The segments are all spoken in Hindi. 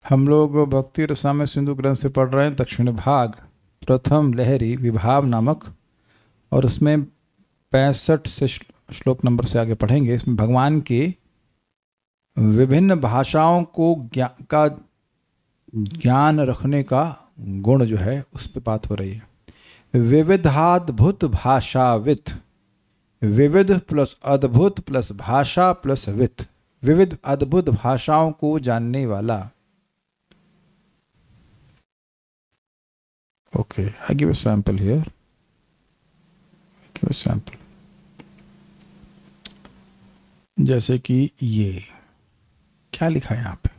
हम लोग भक्ति रसामय सिंधु ग्रंथ से पढ़ रहे हैं दक्षिण भाग प्रथम लहरी विभाव नामक, और उसमें 65 से श्लोक नंबर से आगे पढ़ेंगे। इसमें भगवान की विभिन्न भाषाओं को ज्ञान रखने का गुण जो है उस पर बात हो रही है। विविधाद्भुत भाषावित, विविध प्लस अद्भुत प्लस भाषा प्लस वित, विविध अद्भुत भाषाओं को जानने वाला। Okay, I give a sample here. Give a sample. जैसे कि ये क्या लिखा है यहाँ पे।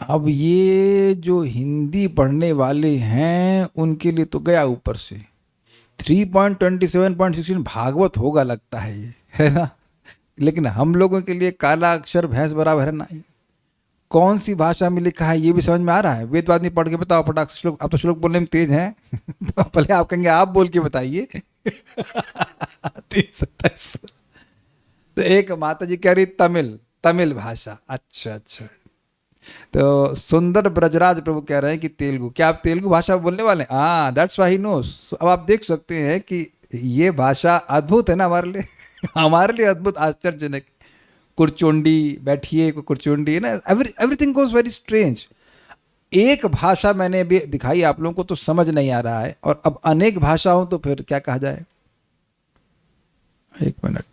अब ये जो हिंदी पढ़ने वाले हैं उनके लिए तो गया ऊपर से 3.27.16 भागवत होगा लगता है ये, है ना। लेकिन हम लोगों के लिए काला अक्षर भैंस बराबर है ना। कौन सी भाषा में लिखा है ये भी समझ में आ रहा है। वेदवाद में पढ़ के बताओ फटाक से श्लोक। आप तो श्लोक बोलने में तेज हैं तो पहले आप कहेंगे आप बोल के बताइए 327। तो एक माता जी कह रही तमिल भाषा। अच्छा, तो सुंदर ब्रजराज प्रभु कह रहे हैं कि तेलुगु। क्या आप तेलुगु भाषा बोलने वाले हैं? हाँ, दैट्स व्हाई ही नोस। अब आप देख सकते हैं कि ये भाषा अद्भुत है ना हमारे लिए हमारे लिए अद्भुत, आश्चर्यजनक। कुरचुंडी बैठिए, कुरचुंडी है ना, एवरीथिंग गोज वेरी स्ट्रेंज। एक भाषा मैंने भी दिखाई आप लोगों को तो समझ नहीं आ रहा है, और अब अनेक भाषा हो तो फिर क्या कहा जाए। एक मिनट,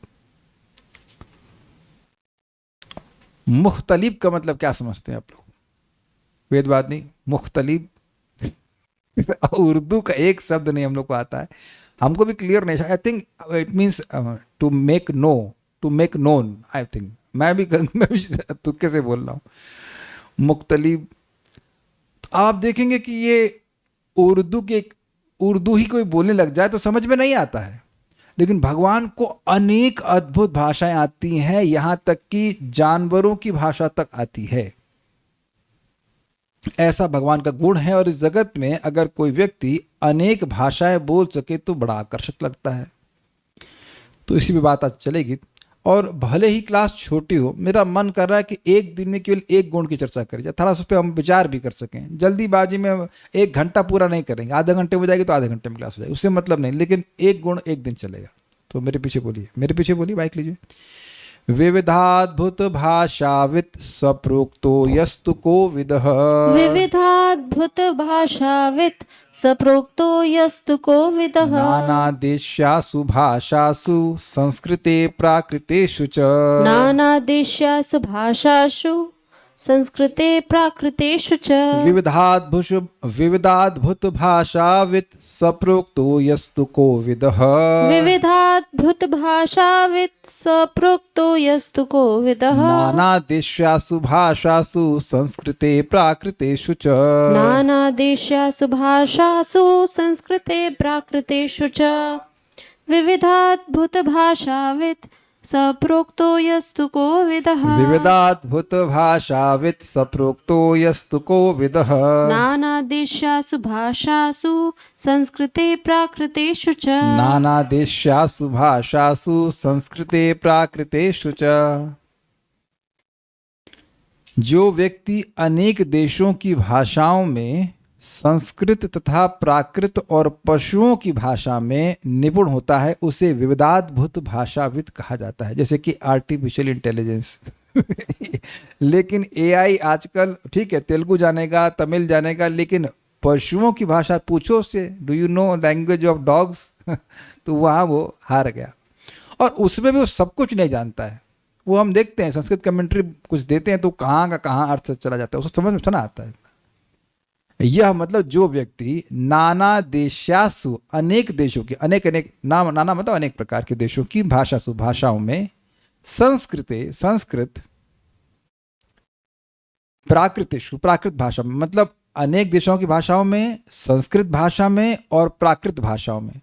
मुख्तलिफ का मतलब क्या समझते हैं आप लोग? वेदवाद नहीं, मुख्तलिफ उर्दू का एक शब्द नहीं हम लोग को आता है, हमको भी क्लियर नहीं। I think it means to make know, to make known. I think मैं भी तुक्के से बोल रहा हूँ, मुख्तलिफ। तो आप देखेंगे कि ये उर्दू ही कोई बोलने लग जाए तो समझ में नहीं आता है, लेकिन भगवान को अनेक अद्भुत भाषाएं आती हैं, यहां तक कि जानवरों की भाषा तक आती है। ऐसा भगवान का गुण है। और इस जगत में अगर कोई व्यक्ति अनेक भाषाएं बोल सके तो बड़ा आकर्षक लगता है। तो इसी भी बात आज चलेगी। और भले ही क्लास छोटी हो, मेरा मन कर रहा है कि एक दिन में केवल एक गुण की चर्चा करी जाए, थोड़ा सा उस पर हम विचार भी कर सकें। जल्दीबाजी में 1 घंटा पूरा नहीं करेंगे, आधे घंटे में जाएगी तो आधे घंटे में क्लास हो जाएगी, उससे मतलब नहीं, लेकिन एक गुण एक दिन चलेगा। तो मेरे पीछे बोलिए, बाइक लीजिए। विविधाद्भुत भाषावित सप्रोक्तो यस्तु कोविदः, विविधाद्भुत भाषावित सप्रोक्तो यस्तु कोविदः, नानादेशासु भाषासु संस्कृते प्राकृतेषु च, नानादेशासु भाषासु संस्कृते प्राकृतेषु च, विविधाद्भुत भाषावित सप्रोक्तो यस्तु कोविदः, विविधाद्भुत भाषावित सप्रोक्तो यस्तु कोविदः, नानादेशासु भाषासु संस्कृते प्राकृतेषु च, नानादेशासु भाषासु संस्कृते प्राकृतेषु च, विविधाद्भुत भाषावित सप्रोक्तो यस्तु कोविदः, विविधाद्भुत भाषावित सप्रोक्तो यस्तु कोविदः, नानादेशासु भाषासु संस्कृते प्राकृतेषु च, नानादेशासु भाषासु संस्कृते प्राकृतेषु च। जो व्यक्ति अनेक देशों की भाषाओं में, संस्कृत तथा प्राकृत और पशुओं की भाषा में निपुण होता है, उसे विविधाद्भुत भाषाविद कहा जाता है। जैसे कि आर्टिफिशियल इंटेलिजेंस लेकिन एआई आजकल ठीक है, तेलुगु जानेगा, तमिल जानेगा, लेकिन पशुओं की भाषा पूछो उससे, do you know language of dogs तो वहाँ वो हार गया। और उसमें भी वो सब कुछ नहीं जानता है। वो हम देखते हैं संस्कृत कमेंट्री कुछ देते हैं तो कहाँ का कहाँ अर्थ चला जाता है, उसको समझ में सुना आता है। यह मतलब जो व्यक्ति नाना देशासु, अनेक देशों की, अनेक नाना मतलब अनेक प्रकार के देशों की भाषासु, भाषाओं में, संस्कृत प्राकृतेषु, प्राकृत भाषा में, मतलब अनेक देशों की भाषाओं में, संस्कृत भाषा में और प्राकृत भाषाओं में,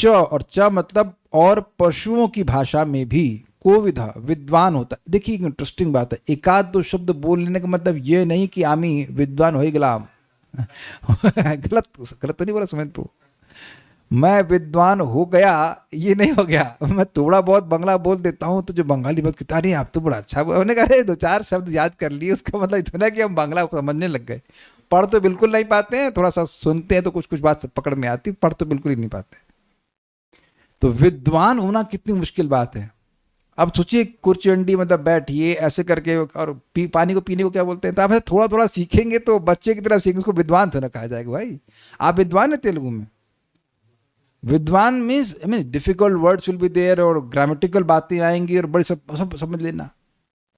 और च मतलब और पशुओं की भाषा में भी कोविदा, विद्वान होता है। देखिए इंटरेस्टिंग बात है, एकाध दो शब्द बोल लेने का मतलब ये नहीं कि आमी विद्वान हो गलाम गलत तो नहीं बोला, समझ पो। मैं विद्वान हो गया, ये नहीं हो गया। मैं थोड़ा बहुत बंगला बोल देता हूँ तो जो बंगाली लोग कहते अरे आप तो बड़ा अच्छा उन्होंने कहा अरे 2-4 शब्द याद कर लिए, उसका मतलब इतना कि हम बांग्ला समझने लग गए। पढ़ तो बिल्कुल नहीं पाते हैं, थोड़ा सा सुनते हैं तो कुछ कुछ बात पकड़ में आती, पढ़ तो बिल्कुल ही नहीं पाते। तो विद्वान होना कितनी मुश्किल बात है। अब सोचिए कुरचंडी मतलब बैठिए ऐसे करके, और पानी को पीने को क्या बोलते हैं, तो आप ऐसे थोड़ा थोड़ा सीखेंगे तो बच्चे की तरफ सीखेंगे, उसको विद्वान तो ना कहा जाएगा। भाई आप विद्वान है तेलुगु में, विद्वान means I mean difficult words will be there और ग्रामेटिकल बातें आएंगी और बड़ी सब समझ लेना,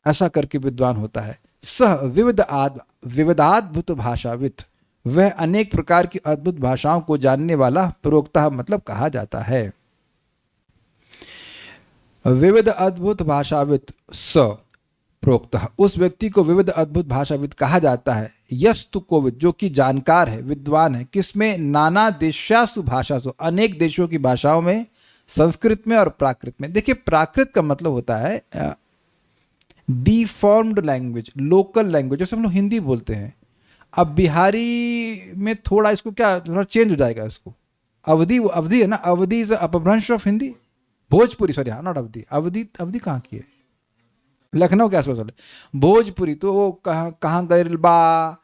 ऐसा करके विद्वान होता है। सह विविधाद्भुत भाषाविद, वह अनेक प्रकार की अद्भुत भाषाओं को जानने वाला प्रोक्ता मतलब कहा जाता है। विविध अद्भुत भाषाविद स प्रोक्ता, उस व्यक्ति को विविध अद्भुत भाषाविद कहा जाता है। यस्तु कोविद, जो कि जानकार है, विद्वान है, किसमें, नाना देशासु भाषासु, अनेक देशों की भाषाओं में, संस्कृत में और प्राकृत में। देखिए प्राकृत का मतलब होता है डिफॉर्म्ड लैंग्वेज, लोकल लैंग्वेज, जैसे हम लोग हिंदी बोलते हैं। अब बिहारी में थोड़ा इसको क्या थोड़ा चेंज हो जाएगा, इसको अवधि, अवधि है ना, अवधि इज अपभ्रंश ऑफ हिंदी। भोजपुरी, सॉरी हाँ नॉट अवधि, अवधि अवधि कहाँ की है, लखनऊ के आसपास वाले। भोजपुरी तो वो कहाँ गए बा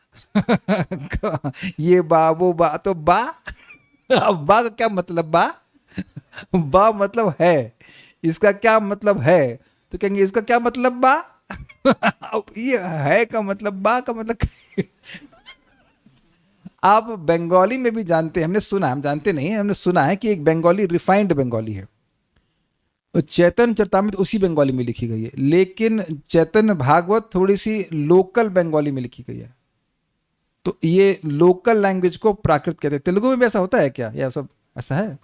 ये बा वो बा, तो बा अब बा का क्या मतलब, बा मतलब है, इसका क्या मतलब है, तो कहेंगे इसका क्या मतलब बा अब ये है का मतलब, बा का मतलब आप बंगाली में भी जानते हैं, हमने सुना, हम जानते नहीं, हमने सुना है कि एक बंगाली रिफाइंड बंगाली है। चैतन्य चरितामृत उसी बंगाली में लिखी गई है, लेकिन चैतन्य भागवत थोड़ी सी लोकल बंगाली में लिखी गई है। तो ये लोकल लैंग्वेज को प्राकृत कहते हैं। तेलुगु में भी ऐसा होता है क्या, या सब ऐसा है?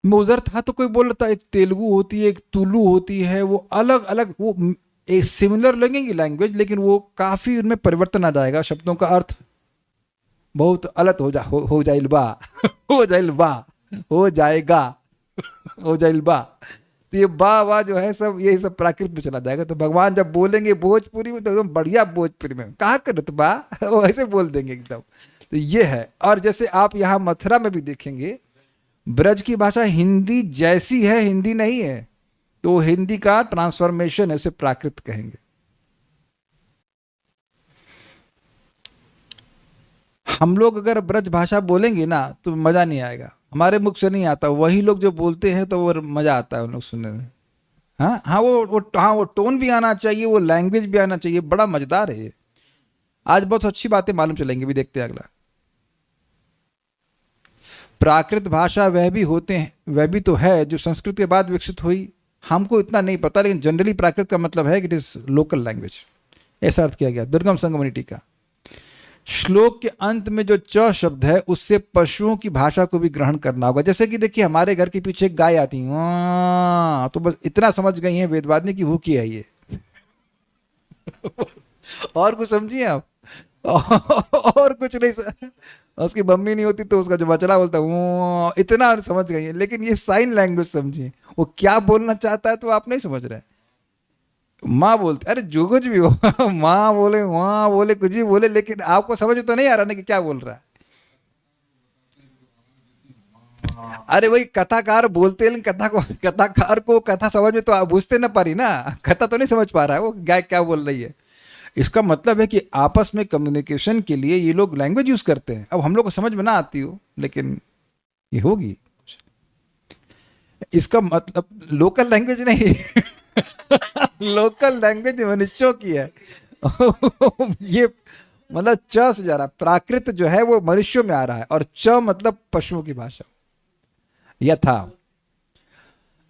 मैं उधर था तो कोई बोल रहा था एक तेलुगु होती है, एक तुलु होती है, वो अलग अलग, वो एक सिमिलर लगेंगी लैंग्वेज, लेकिन वो काफी उनमें परिवर्तन आ जाएगा, शब्दों का अर्थ बहुत अलग हो जाइलबा हो जाइलबा हो जाएगा हो जाइलबा। तो ये बा वा जो है सब, यही सब प्राकृत में चला जाएगा। तो भगवान जब बोलेंगे भोजपुरी में तो एकदम बढ़िया भोजपुरी में, कहाँ करत बा वो ऐसे बोल देंगे एकदम। तो ये है। और जैसे आप यहाँ मथुरा में भी देखेंगे, ब्रज की भाषा हिंदी जैसी है, हिंदी नहीं है, तो हिंदी का ट्रांसफॉर्मेशन है, उसे प्राकृत कहेंगे। हम लोग अगर ब्रज भाषा बोलेंगे ना तो मजा नहीं आएगा, हमारे मुख से नहीं आता, वही लोग जो बोलते हैं तो वो मजा आता है उन लोग सुनने में। हाँ हाँ वो टोन भी आना चाहिए, वो लैंग्वेज भी आना चाहिए, बड़ा मजेदार है ये। आज बहुत अच्छी बातें मालूम चलेंगी, भी देखते हैं अगला। प्राकृत भाषा वह भी होते हैं, वह भी तो है जो संस्कृत के बाद विकसित हुई। हमको इतना नहीं पता, लेकिन जनरली प्राकृत का मतलब है कि इट इज लोकल लैंग्वेज, ऐसा अर्थ किया गया दुर्गम संगमनी टीका। श्लोक के अंत में जो च शब्द है उससे पशुओं की भाषा को भी ग्रहण करना होगा। जैसे कि देखिए हमारे घर के पीछे एक गाय आती है, तो बस इतना समझ गई है वेदवादिनी की भूखी है ये और कुछ समझिए आप और कुछ नहीं। उसकी मम्मी नहीं होती तो उसका जो बचड़ा बोलता है, इतना समझ गई है। लेकिन ये साइन लैंग्वेज समझिए, वो क्या बोलना चाहता है तो आप नहीं समझ रहे। माँ बोलते, अरे जो कुछ भी हो माँ बोले, वहां बोले, कुछ भी बोले, लेकिन आपको समझ तो नहीं आ रहा ना कि क्या बोल रहा है। अरे वही कथाकार बोलते हैं, लेकिन कथाकार को कथा समझ में तो आप बुझते ना पारी ना, कथा तो नहीं समझ पा रहा है वो गाय क्या बोल रही है। इसका मतलब है कि आपस में कम्युनिकेशन के लिए ये लोग लैंग्वेज यूज करते हैं। अब हम लोग को समझ में ना आती हो, लेकिन ये होगी। इसका मतलब लोकल लैंग्वेज नहीं लोकल लैंग्वेज मनुष्यों की है ये मतलब च से जा रहा है, प्राकृत जो है वो मनुष्यों में आ रहा है, और च मतलब पशुओं की भाषा। यथा,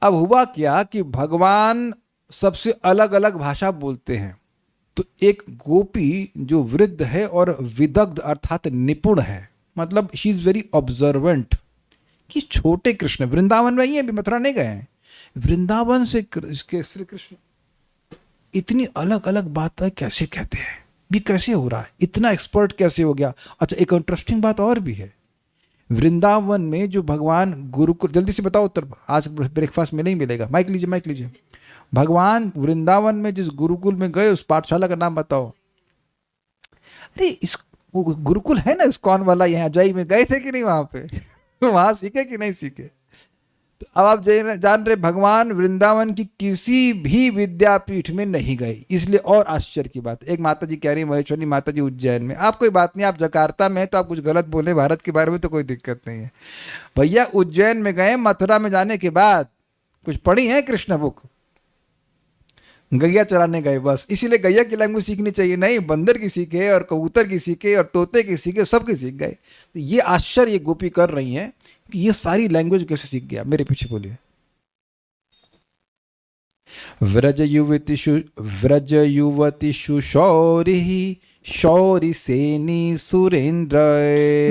अब हुआ क्या कि भगवान सबसे अलग अलग भाषा बोलते हैं। तो एक गोपी जो वृद्ध है और विदग्ध अर्थात निपुण है, मतलब शी इज वेरी ऑब्जर्वेंट, कि छोटे कृष्ण वृंदावन में ही है, अभी मथुरा नहीं गए हैं, वृंदावन से श्री कृष्ण इतनी अलग अलग बातें कैसे कहते हैं, भी कैसे हो रहा है, इतना एक्सपर्ट कैसे हो गया। अच्छा एक इंटरेस्टिंग बात और भी है, वृंदावन में जो भगवान गुरुकुल, जल्दी से बताओ उत्तर, आज ब्रेकफास्ट में नहीं मिलेगा, माइक लीजिए माइक लीजिए। भगवान वृंदावन में जिस गुरुकुल में गए उस पाठशाला का नाम बताओ। अरे इस वो गुरुकुल है ना इस्कॉन वाला, यहाँ अजय में गए थे कि नहीं वहां पे वहां सीखे कि नहीं सीखे। तो अब आप जान रहे भगवान वृंदावन की किसी भी विद्यापीठ में नहीं गए, इसलिए और आश्चर्य की बात। एक माता जी कह रही महेश्वरी माता जी उज्जैन में, आप कोई बात नहीं, आप जकार्ता में तो आप कुछ गलत बोले भारत के बारे में तो कोई दिक्कत नहीं है। भैया उज्जैन में गए, मथुरा में जाने के बाद कुछ पढ़ी है कृष्ण बुक, गैया चराने गए बस, इसीलिए गैया की लैंग्वेज सीखनी चाहिए, नहीं बंदर की सीखे और कबूतर की सीखे और तोते की सीखे, सबकी सीख गए। तो ये आश्चर्य ये गोपी कर रही हैं कि ये सारी लैंग्वेज कैसे सीख गया। मेरे पीछे बोलिए। व्रज युवतिषु शौरि शौरि सेनी सुरेंद्र।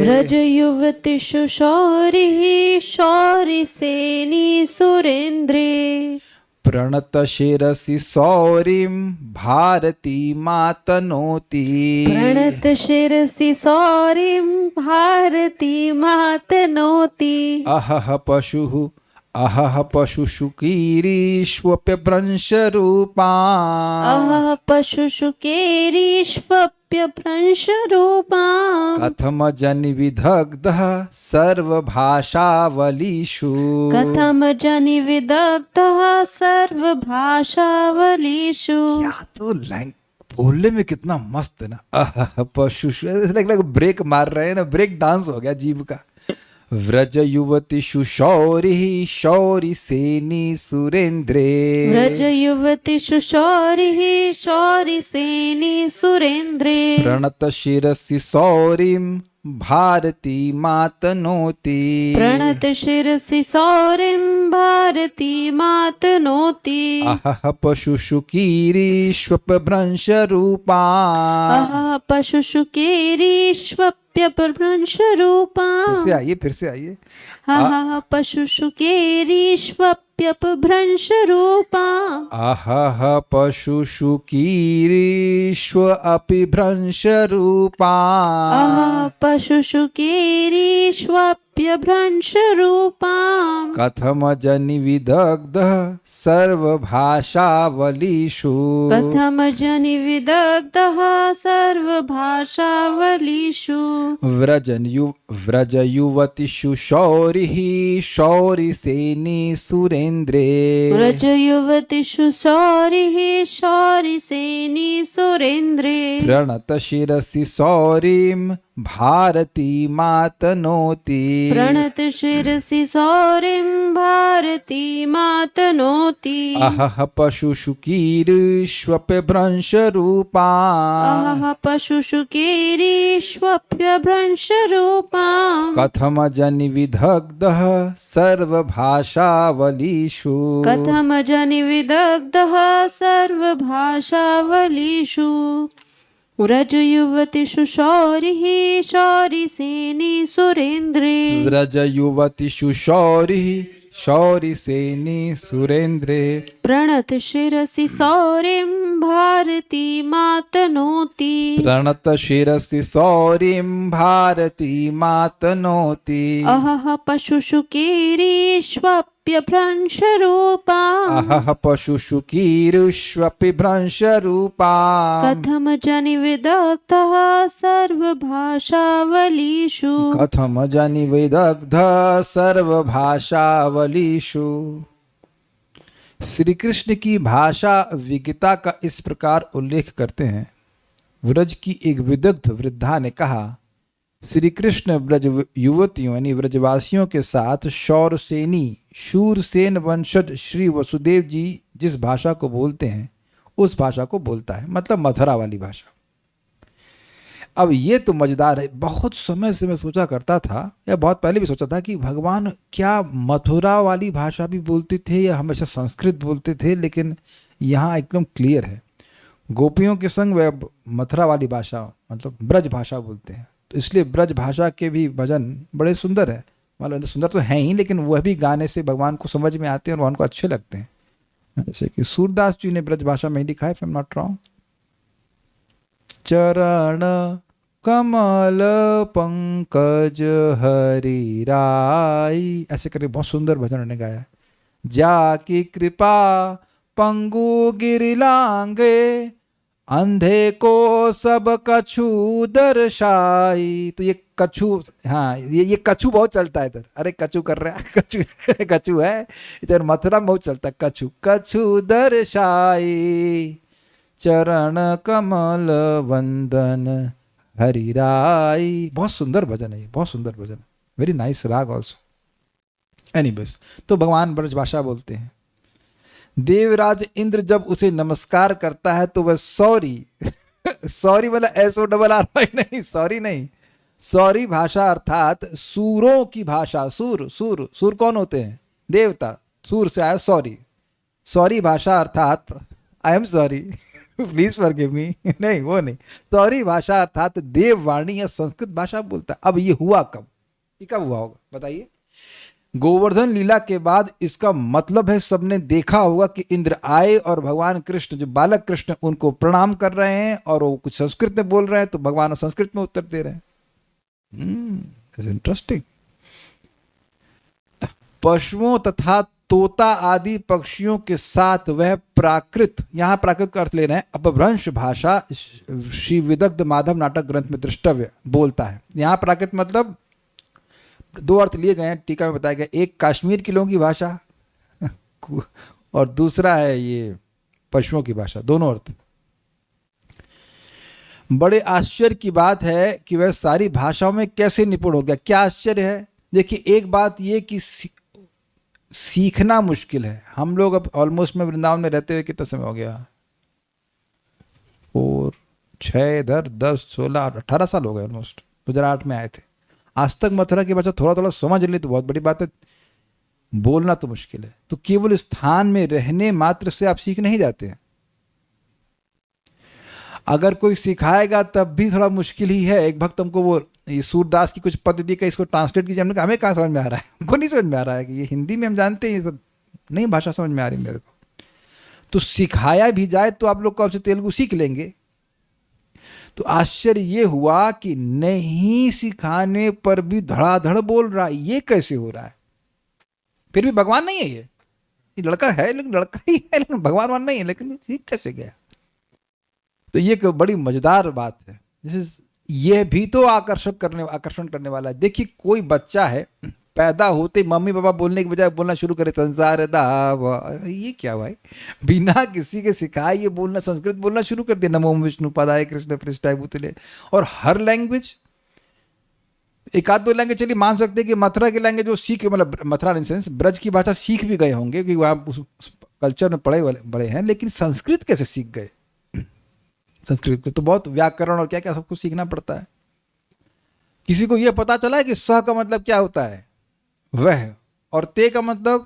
व्रज युवतिषु शौरिः शौरिसेनी सुरेन्द्रे। प्रणत शिरसि सौरिं भारती मातनोति। प्रणत शिरसि सौरिं भारती मातनोति। अहह पशुषुकीरीष्वप्यभ्रंश रूपा। अहः पशुषुकेरीष्वप्यभ्रंश रूपा। कथम जनि विदग्धः सर्वभाषावलीषु। कथम जनि विदग्धः सर्वभाषावलीषु। क्या तो बोलने में कितना मस्त है ना। अहह पशुषु, ऐसा ब्रेक मार रहे हैं ना, ब्रेक डांस हो गया जीव का। व्रज युवतिषु शौरिः शौरिसेनी सुरेंद्रे। व्रज युवतिषु शौरिः शौरिसेनी सुरेन्द्रे। प्रणत शिरसि सौरिं भारती मातनोति। प्रणत शिरसि सौरिं भारती मातनोति। अहह पशुषुकीरीष्वप्यभ्रंश रूपा। अहः पशुषुकेरीष्वप्यभ्रंश रूपा। फिर से आइए। अहः पशुषुकेरीष्वप्यभ्रंश रूपा। अहह पशुषुकीरीष्व अपिभ्रंश रूपा। अहः पशुषुकेरीष्वप्यभ्रंश रूपा। कथम जनि विदग्धः सर्वभाषावलीषु। कथम जनि विदग्धः सर्वभाषावलीषु। व्रज युवतिषु शौरिः शौरिसेनी सुरेंद्रे। व्रज युवतिषु शौरिः शौरिसेनी सुरेन्द्रे। प्रणत शिरसि सौरिं भारती मातनोति। प्रणत शिरसि सौरिं भारती मातनोति। अहह पशुषुकीरीष्वप्यभ्रंश रूपा। अहः पशुषुकेरीष्वप्यभ्रंश रूपा। कथम जनि विदग्धः सर्वभाषावलीषु। कथम जनि विदग्धः सर्वभाषावलीषु। व्रज युवतिषु शौरिः शौरिसेनी सुरेन्द्रे। व्रज युवतिषु शौरिः शौरिसेनी सुरेंद्रे। प्रणत शिरसि सौरिं भारती मातनोति। प्रणत शिरसि सौरिं भारती मातनोति। अहः पशुषुकेरीष्वप्यभ्रंश रूपा। अहह पशुषुकीरीष्वप्यभ्रंश रूपा। कथम जनि विदग्धः सर्वभाषावलीषु। कथम जनि विदग्धः सर्वभाषावलीषु। श्री कृष्ण की भाषा विज्ञता का इस प्रकार उल्लेख करते हैं। व्रज की एक विदग्ध वृद्धा ने कहा, श्री कृष्ण ब्रज युवतियों यानी व्रजवासियों के साथ शौरसेनी शूरसेन वंशज श्री वसुदेव जी जिस भाषा को बोलते हैं उस भाषा को बोलता है, मतलब मथुरा वाली भाषा। अब ये तो मजेदार है। बहुत समय से मैं सोचा करता था, या बहुत पहले भी सोचा था कि भगवान क्या मथुरा वाली भाषा भी बोलते थे या हमेशा संस्कृत बोलते थे, लेकिन यहाँ एकदम क्लियर है गोपियों के संग वह मथुरा वाली भाषा मतलब ब्रज भाषा बोलते हैं। तो इसलिए ब्रज भाषा के भी भजन बड़े सुंदर है, मतलब सुंदर तो हैं ही, लेकिन वह भी गाने से भगवान को समझ में आते हैं और भगवान को अच्छे लगते हैं। जैसे कि सूरदास जी ने ब्रज भाषा में ही लिखा है, if I am not wrong, चरण कमल पंकज हरि राई, ऐसे करके बहुत सुंदर भजन उन्होंने गाया। जाकी कृपा पंगु गिरिलांगे, अंधे को सब कछु दर्शाई। तो ये कछु, हाँ ये कछु बहुत चलता है इधर, अरे कछु कर रहा है कछु कछु है इधर, मथुरा में बहुत चलता है कछु। कछु दर्शाई चरण कमल वंदन हरिराई। बहुत सुंदर भजन है ये, बहुत सुंदर भजन है, वेरी नाइस राग ऑल्सो। एनीवेज, तो भगवान ब्रजभाषा बोलते हैं। देवराज इंद्र जब उसे नमस्कार करता है तो वह सॉरी सॉरी मतलब SORRY नहीं, सॉरी नहीं, सॉरी भाषा अर्थात सूरों की भाषा। सूर सूर सूर कौन होते हैं? देवता। सूर से आया सॉरी। सॉरी भाषा अर्थात I am sorry please forgive me, नहीं वो नहीं। सॉरी भाषा अर्थात देववाणी या संस्कृत भाषा बोलता है। अब ये हुआ कब? ये कब हुआ होगा बताइए? गोवर्धन लीला के बाद। इसका मतलब है सबने देखा होगा कि इंद्र आए और भगवान कृष्ण, जो बालक कृष्ण, उनको प्रणाम कर रहे हैं और वो कुछ संस्कृत में बोल रहे हैं, तो भगवान संस्कृत में उत्तर दे रहे हैं। इंटरेस्टिंग। पशुओं तथा तोता आदि पक्षियों के साथ वह प्राकृत, यहां प्राकृत का अर्थ ले रहे हैं, अपभ्रंश भाषा श्री विदग्ध माधव नाटक ग्रंथ में दृष्टव्य बोलता है। यहां प्राकृत मतलब दो अर्थ लिए गए हैं, टीका में बताया गया। एक कश्मीर के लोगों की भाषा और दूसरा है ये पशुओं की भाषा, दोनों अर्थ। बड़े आश्चर्य की बात है कि वह सारी भाषाओं में कैसे निपुण हो गया। क्या आश्चर्य है? देखिए, एक बात ये कि सीखना मुश्किल है। हम लोग अब ऑलमोस्ट में वृंदावन में रहते हुए कितना समय हो गया? 4 6 इधर 10 16 18 साल हो गए ऑलमोस्ट। 2008 में आए थे। आज तक मथुरा की भाषा थोड़ा थोड़ा समझ ली तो बहुत बड़ी बात है, बोलना तो मुश्किल है। तो केवल स्थान में रहने मात्र से आप सीख नहीं जाते हैं। अगर कोई सिखाएगा तब भी थोड़ा मुश्किल ही है। एक भक्त हमको वो ये सूरदास की कुछ पद्धति का इसको ट्रांसलेट कीजिए, हमने कहा हमें कहाँ समझ में आ रहा है, हमको नहीं समझ में आ रहा है कि ये हिंदी में हम जानते हैं, ये सब नहीं भाषा समझ में आ रही मेरे को। तो सिखाया भी जाए तो आप लोग कब से तेलुगु सीख लेंगे। तो आश्चर्य ये हुआ कि नहीं सिखाने पर भी धड़ाधड़ बोल रहा है, ये कैसे हो रहा है? फिर भी भगवान नहीं है ये लड़का है, लेकिन लड़का ही है, लेकिन भगवान नहीं है, लेकिन ये कैसे गया? तो ये एक बड़ी मजेदार बात है। यह भी तो आकर्षण करने वाला है। देखिए, कोई बच्चा है, पैदा होते मम्मी पापा बोलने के बजाय बोलना शुरू करे संसार दा, ये क्या भाई? बिना किसी के सिखाए ये बोलना, संस्कृत बोलना शुरू कर दिया। नमो विष्णु पादाय कृष्ण पृष्ठाय भूतले। और हर लैंग्वेज, एक आध दो लैंग्वेज चलिए मान सकते हैं कि मथुरा की लैंग्वेज वो सीख, मतलब मथुरा इन सेंस ब्रज की भाषा सीख भी गए होंगे क्योंकि वहाँ उस कल्चर में पढ़े बड़े हैं, लेकिन संस्कृत कैसे सीख गए? संस्कृत को तो बहुत व्याकरण और क्या क्या सब कुछ सीखना पड़ता है। किसी को यह पता चला है कि स का मतलब क्या होता है? वह, और ते का मतलब,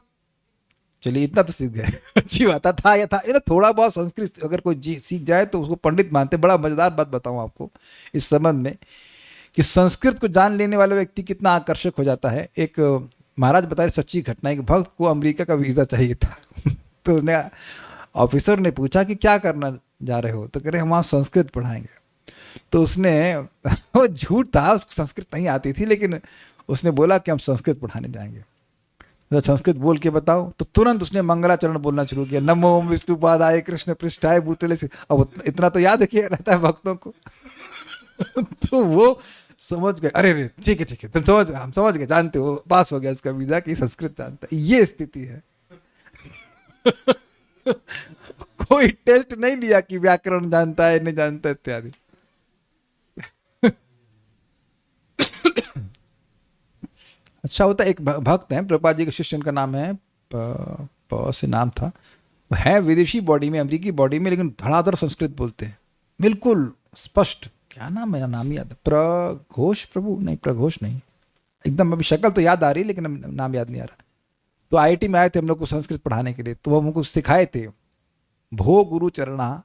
चलिए इतना तो सीख गए, अच्छी बात था या था। ये थोड़ा बहुत संस्कृत अगर कोई सीख जाए तो उसको पंडित मानते। बड़ा मजेदार बात बताऊं आपको इस संबंध में कि संस्कृत को जान लेने वाला व्यक्ति कितना आकर्षक हो जाता है। एक महाराज बताए सच्ची घटना, एक भक्त को अमेरिका का वीज़ा चाहिए था तो उसने, ऑफिसर ने पूछा कि क्या करना जा रहे हो? तो कह रहे हम वहाँ संस्कृत पढ़ाएंगे। तो उसने, वो झूठ था, उसको संस्कृत नहीं आती थी, लेकिन उसने बोला कि हम संस्कृत पढ़ाने जाएंगे, तो संस्कृत बोल के बताओ। तो तुरंत उसने मंगलाचरण बोलना शुरू किया, नमो विष्णु पादाय कृष्ण पृष्ठाय भूतले से। अब इतना तो याद किया रहता है भक्तों को तो वो समझ गए, अरे रे ठीक है तुम समझ गए, हम समझ गए, जानते हो, पास हो गया उसका वीजा कि संस्कृत जानता है। ये स्थिति है कोई टेस्ट नहीं लिया कि व्याकरण जानता है नहीं जानता इत्यादि। अच्छा होता, एक भक्त हैं प्रभुपाद जी के शिष्य, उनका नाम है प से नाम था, वो है विदेशी बॉडी में, अमेरिकी बॉडी में, लेकिन धड़ाधड़ संस्कृत बोलते हैं बिल्कुल स्पष्ट। क्या नाम है? नाम याद है, प्रघोष प्रभु, नहीं प्रघोष नहीं, एकदम अभी शक्ल तो याद आ रही है लेकिन नाम याद नहीं आ रहा। तो IIT में आए थे हम लोग को संस्कृत पढ़ाने के लिए, तो वो हमको सिखाए थे, भो गुरु चरणा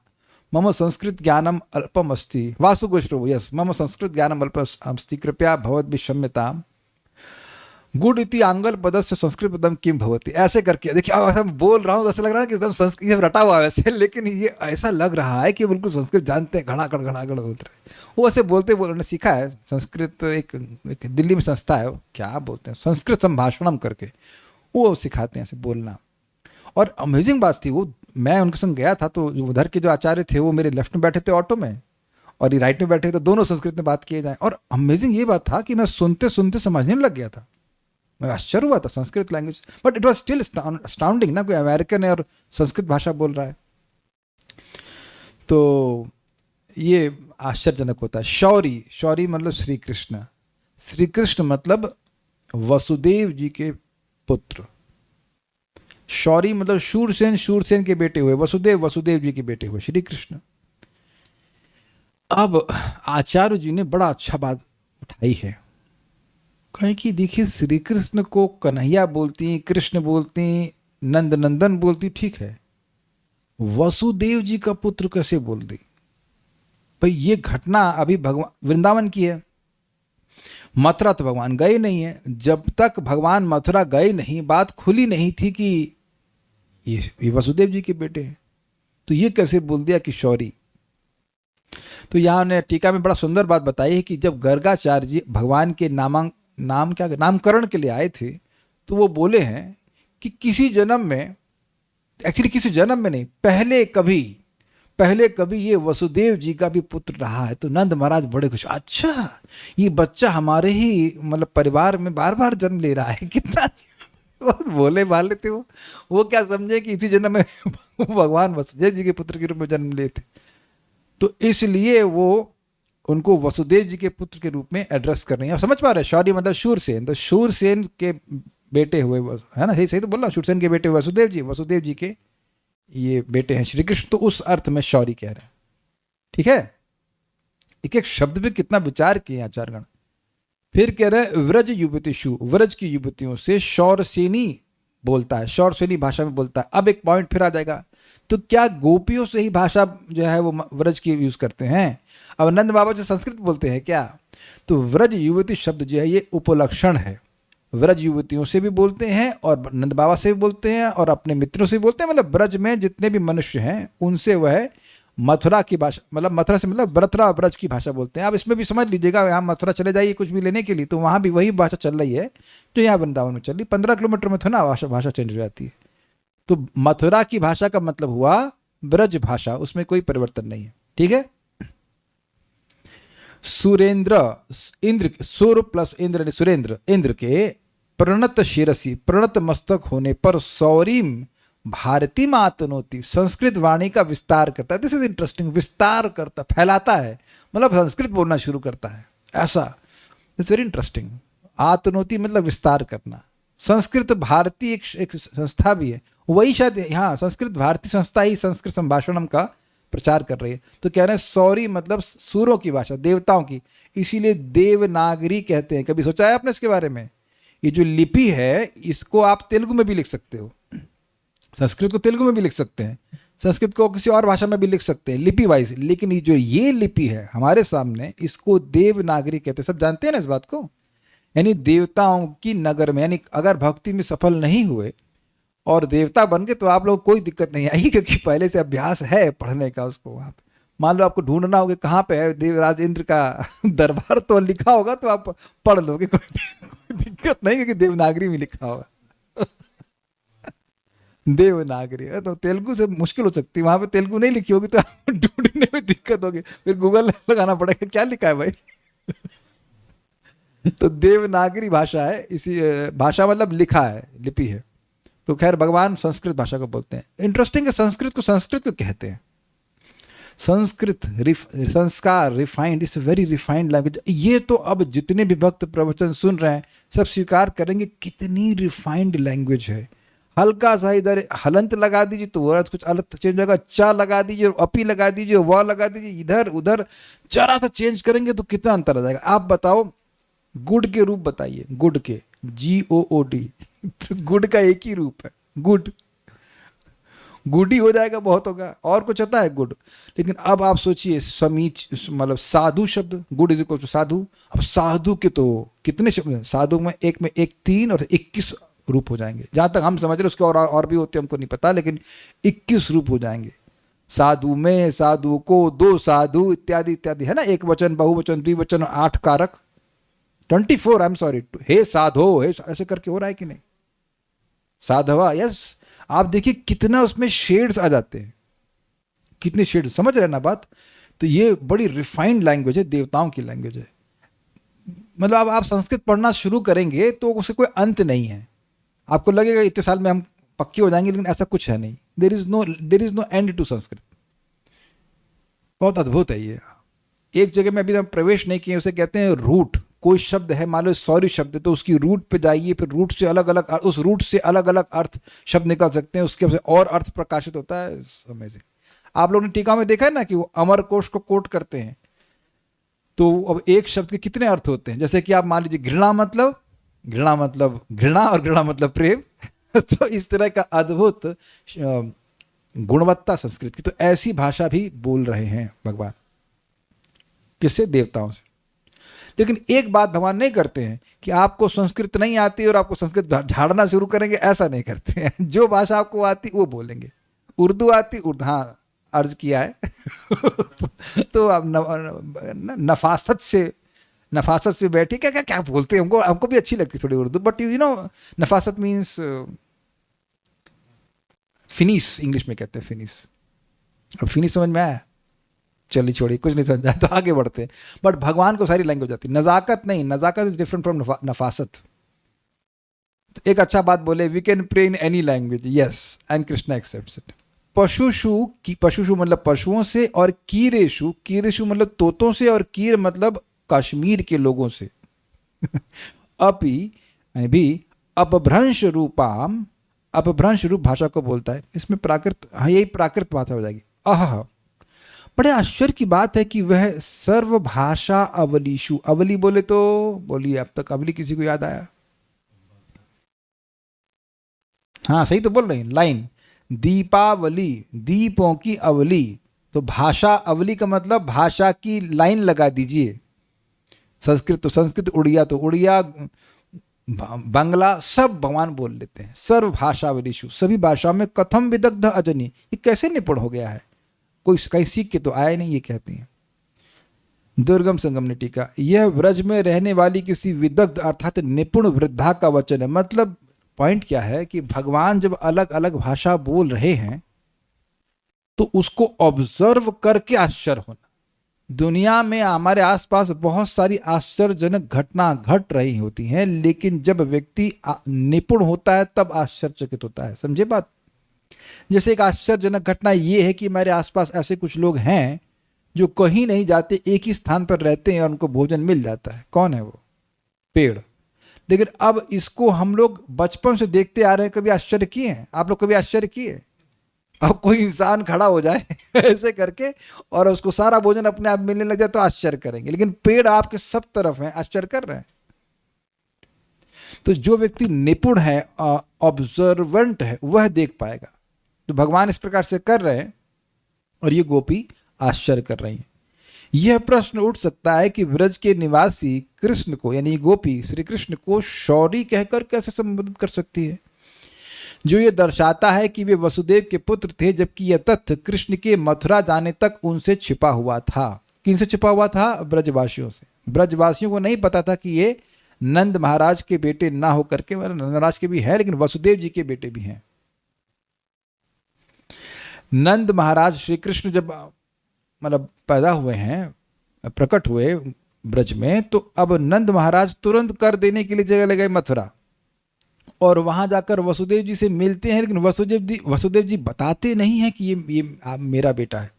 मम संस्कृत ज्ञानम अल्पम अस्ति, वासु घोष प्रभु, यस, मम संस्कृत ज्ञानम अल्पम अस्ति, कृपया भवद्भिः क्षम्यताम्, गुड इति आंगल पदस्य संस्कृत पदम किम भवति। ऐसे करके देखिए, ऐसा बोल रहा हूँ, ऐसा लग रहा है कि एकदम संस्कृत रटा हुआ है वैसे, लेकिन ये ऐसा लग रहा है कि बिल्कुल संस्कृत जानते हैं, घड़ाघड़ घड़ाघड़ बोलते रहे। वो ऐसे बोलते उन्होंने सीखा है संस्कृत। एक दिल्ली में संस्था है, वो क्या बोलते हैं, संस्कृत संभाषणम करके, वो सिखाते हैं ऐसे बोलना। और अमेजिंग बात थी, वो मैं उनके संग गया था तो उधर के जो आचार्य थे वो मेरे लेफ्ट में बैठे थे ऑटो में, और ये राइट में बैठे तो दोनों संस्कृत में बात किए जाएं। और अमेजिंग ये बात था कि मैं सुनते सुनते समझने लग गया था, मैं आश्चर्य हुआ था Sanskrit language, but it was still astounding ना, कोई अमेरिकन है और संस्कृत भाषा बोल रहा है, तो ये आश्चर्यजनक होता है। शौरी, शौरी मतलब श्री कृष्ण, श्री कृष्ण मतलब वसुदेव जी के पुत्र। शौरी मतलब शूरसेन, शूरसेन के बेटे हुए वसुदेव, वसुदेव जी के बेटे हुए श्री कृष्ण। अब आचार्य जी ने बड़ा अच्छा बात उठाई है, कहें कि देखिए श्री कृष्ण को कन्हैया बोलती, कृष्ण बोलती, नंद नंदन बोलती, ठीक है, वसुदेव जी का पुत्र कैसे बोल दी? भाई ये घटना अभी भगवान वृंदावन की है, मथुरा तो भगवान गए नहीं है। जब तक भगवान मथुरा गए नहीं, बात खुली नहीं थी कि ये वसुदेव जी के बेटे हैं, तो ये कैसे बोल दिया कि शौरी? तो यहाँ ने टीका में बड़ा सुंदर बात बताई है कि जब गर्गाचार्य जी भगवान के नामकरण के लिए आए थे, तो वो बोले हैं कि किसी जन्म में, एक्चुअली किसी जन्म में नहीं, पहले कभी ये वसुदेव जी का भी पुत्र रहा है। तो नंद महाराज बड़े खुश, अच्छा ये बच्चा हमारे ही मतलब परिवार में बार बार जन्म ले रहा है, कितना बहुत भोले भाले थे वो क्या समझे कि इसी जन्म में भगवान वसुदेव जी के पुत्र के रूप में जन्म लिए थे, तो इसलिए वो उनको वसुदेव जी के पुत्र के रूप में एड्रेस कर रही हैं। समझ पा रहे हैं? शौरी मतलब शूरसेन, तो शूरसेन के बेटे हुए, है ना, सही तो बोल रहा, शूरसेन के बेटे हुए वसुदेव जी, वसुदेव जी के ये बेटे हैं श्री कृष्ण, तो उस अर्थ में शौरी कह रहे हैं। ठीक है, एक एक शब्द पे कितना विचार किए आचार्यगण। फिर कह रहे हैं व्रज युवतिषु, व्रज की युवतियों से शौरसेनी बोलता है, शौरसेनी भाषा में बोलता है। अब एक पॉइंट फिर आ जाएगा, तो क्या गोपियों से ही भाषा जो है वो व्रज की यूज करते हैं? अब नंद बाबा से संस्कृत बोलते हैं क्या? तो व्रज युवती शब्द जो है ये उपलक्षण है, व्रज युवतियों से भी बोलते हैं और नंद बाबा से भी बोलते हैं और अपने मित्रों से भी बोलते हैं। मतलब ब्रज में जितने भी मनुष्य हैं उनसे वह मथुरा की भाषा, मतलब मथुरा से मतलब बरथरा ब्रज की भाषा बोलते हैं। आप इसमें भी समझ लीजिएगा, यहाँ मथुरा चले जाइए कुछ भी लेने के लिए, तो वहाँ भी वही भाषा चल रही है जो यहाँ वृंदावन में चल रही। 15 किलोमीटर में तो ना भाषा चेंज हो जाती है। तो मथुरा की भाषा का मतलब हुआ ब्रज भाषा, उसमें कोई परिवर्तन नहीं है। ठीक है। सुरेंद्र, इंद्र, सुर प्लस इंद्र, सुरेंद्र, इंद्र के प्रणत शिरसी, प्रणत मस्तक होने पर सौरीम भारती मातनोती, संस्कृत वाणी का विस्तार करता है। दिस इज इंटरेस्टिंग, विस्तार करता, फैलाता है, मतलब संस्कृत बोलना शुरू करता है, ऐसा। It's very interesting. आतनोती मतलब विस्तार करना। संस्कृत भारती एक संस्था भी है, वही शायद यहाँ संस्कृत भारती संस्था ही संस्कृत संभाषणम का प्रचार कर रही है। तो कह रहे हैं सौरी मतलब सूरों की भाषा, देवताओं की, इसीलिए देवनागरी कहते हैं। कभी सोचा है आपने इसके बारे में? ये जो लिपि है इसको आप तेलुगु में भी लिख सकते हो, संस्कृत को तेलुगु में भी लिख सकते हैं, संस्कृत को किसी और भाषा में भी लिख सकते हैं लिपि वाइज, लेकिन ये जो ये लिपि है हमारे सामने, इसको देवनागरी कहते हैं। सब जानते हैं ना इस बात को? यानी देवताओं की नगर में, यानी अगर भक्ति में सफल नहीं हुए और देवता बन गए तो आप लोग कोई दिक्कत नहीं आई, क्योंकि पहले से अभ्यास है पढ़ने का उसको। आप मान लो आपको ढूंढना होगा कहाँ पे है देवराज इंद्र का दरबार, तो लिखा होगा तो आप पढ़ लोगे, कोई दिक्कत नहीं, क्योंकि देवनागरी में लिखा होगा। देवनागरी है तो तेलुगु से मुश्किल हो सकती है, वहां पे तेलुगु नहीं लिखी होगी तो आपको ढूंढने में दिक्कत होगी, फिर गूगल लगाना पड़ेगा क्या लिखा है भाई। तो देवनागरी भाषा है, इसी भाषा मतलब लिखा है, लिपि है। तो खैर भगवान संस्कृत भाषा को बोलते हैं। इंटरेस्टिंग है, संस्कृत को संस्कृत कहते हैं। संस्कृत संस्कार, refined, it's very refined language. ये तो अब जितने भी भक्त प्रवचन सुन रहे हैं सब स्वीकार करेंगे कितनी रिफाइंड लैंग्वेज है। हल्का सा इधर हलंत लगा दीजिए तो वो कुछ अलग चेंज होगा, चा लगा दीजिए, अपी लगा दीजिए, व लगा दीजिए, इधर उधर जरा सा चेंज करेंगे तो कितना अंतर आ जाएगा। आप बताओ, गुड के रूप बताइए, गुड के, GOOD, गुड का एक ही रूप है, गुड, गुडी हो जाएगा, बहुत होगा। और कुछ होता है गुड, लेकिन अब आप सोचिए समीच, मतलब साधु शब्द, गुड इज इक्वल टू साधु। अब साधु के तो कितने शब्द हैं? साधु में एक 3 और 21 रूप हो जाएंगे, जहां तक हम समझ रहे, उसके और भी होते हमको नहीं पता, लेकिन 21 रूप हो जाएंगे। साधु में, साधु को, 2 साधु, इत्यादि इत्यादि, है ना, एक वचन, बहुवचन, द्विवचन, 8 कारक, 24, आई एम सॉरी, हे साधो, हे, ऐसे करके हो रहा है कि नहीं? साधवा, यस। आप देखिए कितना उसमें शेड्स आ जाते हैं, कितने शेड्स, समझ रहे ना बात? तो ये बड़ी रिफाइंड लैंग्वेज है, देवताओं की लैंग्वेज है। मतलब अब आप संस्कृत पढ़ना शुरू करेंगे तो उसे कोई अंत नहीं है। आपको लगेगा इतने साल में हम पक्के हो जाएंगे, लेकिन ऐसा कुछ है नहीं। There is no end to Sanskrit. बहुत अद्भुत है ये। एक जगह में अभी हम प्रवेश नहीं किए, उसे कहते हैं रूट। कोई शब्द है, मान लो सॉरी शब्द है, तो उसकी रूट पे जाइए, फिर रूट से अलग अलग, उस रूट से अलग अलग अर्थ शब्द निकल सकते हैं, उसके और अर्थ प्रकाशित होता है। अमेजिंग। आप लोगों ने टीका में देखा है ना कि वो अमर कोश को कोट करते हैं, तो अब एक शब्द के कितने अर्थ होते हैं। जैसे कि आप मान लीजिए घृणा मतलब घृणा और घृणा मतलब प्रेम। तो इस तरह का अद्भुत गुणवत्ता संस्कृत की। तो ऐसी भाषा भी बोल रहे हैं भगवान। किससे? देवताओं से। लेकिन एक बात भगवान नहीं करते हैं कि आपको संस्कृत नहीं आती और आपको संस्कृत झाड़ना शुरू करेंगे, ऐसा नहीं करते हैं। जो भाषा आपको आती वो बोलेंगे। उर्दू आती, उर्दू, हाँ अर्ज किया है। तो अब नफासत से बैठी, क्या क्या क्या बोलते हैं, हमको भी अच्छी लगती थोड़ी उर्दू, बट यू नो नफासत मीन्स फिनिश, इंग्लिश में कहते हैं फिनिश। अब फिनिश समझ में आया? चलिए छोड़िए, कुछ नहीं समझ आया तो आगे बढ़ते हैं। बट भगवान को सारी लैंग्वेज आती है। नजाकत नहीं, नजाकत इज डिफरेंट फ्रॉम नफासत। एक अच्छा बात बोले, we can pray in any language, yes, and Krishna accepts it. पशुषु मतलब पशुओं से, और कीरेशु मतलब तोतों से, और कीर मतलब कश्मीर के लोगों से। अपि यानी भी अपभ्रंश रूपाम, अपभ्रंश रूप भाषा को बोलता है। इसमें प्राकृत, हाँ यही प्राकृत भाषा हो जाएगी। अह, बड़े आश्चर्य की बात है कि वह सर्व भाषा अवलीषु। अवली बोले तो बोलिए, अब तक अवली किसी को याद आया? हाँ सही तो बोल रहे हैं। लाइन दीपावली, दीपों की अवली। तो भाषा अवली का मतलब भाषा की लाइन लगा दीजिए। संस्कृत तो संस्कृत, उड़िया तो उड़िया, बांग्ला, सब भगवान बोल लेते हैं। सर्व भाषा अवलीषु, सभी भाषाओं में। कथम विदग्ध अजनी, ये कैसे निपुण हो गया है? कोई कहीं सीख के तो आया नहीं, ये कहती हैं। दुर्गम संगम ने टीका, यह व्रज में रहने वाली किसी विदग्ध अर्थात निपुण वृद्धा का वचन है। मतलब पॉइंट क्या है कि भगवान जब अलग अलग भाषा बोल रहे हैं तो उसको ऑब्जर्व करके आश्चर्य होना। दुनिया में हमारे आसपास बहुत सारी आश्चर्यजनक घटना घट रही होती हैं, लेकिन जब व्यक्ति निपुण होता है तब आश्चर्यचकित होता है। समझे बात? जैसे एक आश्चर्यजनक घटना ये है कि मेरे आसपास ऐसे कुछ लोग हैं जो कहीं नहीं जाते, एक ही स्थान पर रहते हैं और उनको भोजन मिल जाता है। कौन है वो? पेड़। लेकिन अब इसको हम लोग बचपन से देखते आ रहे हैं। कभी आश्चर्य किए हैं आप लोग? कभी आश्चर्य किए? अब कोई इंसान खड़ा हो जाए ऐसे करके और उसको सारा भोजन अपने आप मिलने लग जाए तो आश्चर्य करेंगे, लेकिन पेड़ आपके सब तरफ हैं, आश्चर्य कर रहे हैं। तो जो व्यक्ति निपुण है, ऑब्जर्वेंट है, वह देख पाएगा। तो भगवान इस प्रकार से कर रहे हैं और ये गोपी आश्चर्य कर रही है। यह प्रश्न उठ सकता है कि ब्रज के निवासी कृष्ण को, यानी गोपी श्री कृष्ण को शौरी कहकर कैसे संबोधित कर सकती है, जो ये दर्शाता है कि वे वसुदेव के पुत्र थे, जबकि यह तथ्य कृष्ण के मथुरा जाने तक उनसे छिपा हुआ था। किनसे छिपा हुआ था? ब्रजवासियों से। ब्रजवासियों को नहीं पता था कि ये नंद महाराज के बेटे ना होकर के, नंद महाराज के भी है लेकिन वसुदेव जी के बेटे भी हैं। नंद महाराज श्री कृष्ण जब मतलब पैदा हुए हैं, प्रकट हुए ब्रज में, तो अब नंद महाराज तुरंत कर देने के लिए जगह लगाए मथुरा, और वहां जाकर वसुदेव जी से मिलते हैं। लेकिन वसुदेव जी बताते नहीं हैं कि ये मेरा बेटा है।